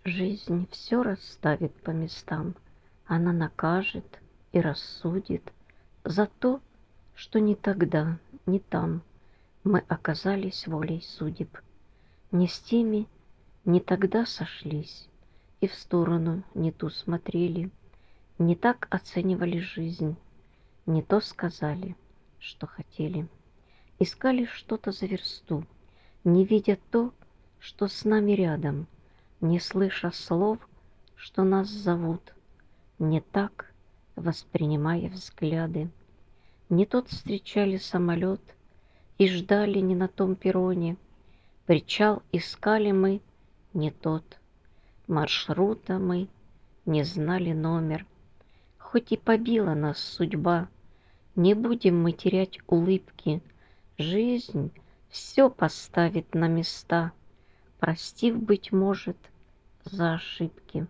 Жизнь все расставит по местам. Она накажет и рассудит за то, что ни тогда, ни там мы оказались волей судеб. Не с теми, не тогда сошлись, и в сторону не ту смотрели, не так оценивали жизнь, не то сказали, что хотели. Искали что-то за версту, не видя то, что с нами рядом, не слыша слов, что нас зовут, не так воспринимая взгляды. Не тот встречали самолет и ждали не на том перроне, причал искали мы не тот, маршрута мы не знали номер. Хоть и побила нас судьба, не будем мы терять улыбки, жизнь все поставит на места, простив, быть может, за ошибки.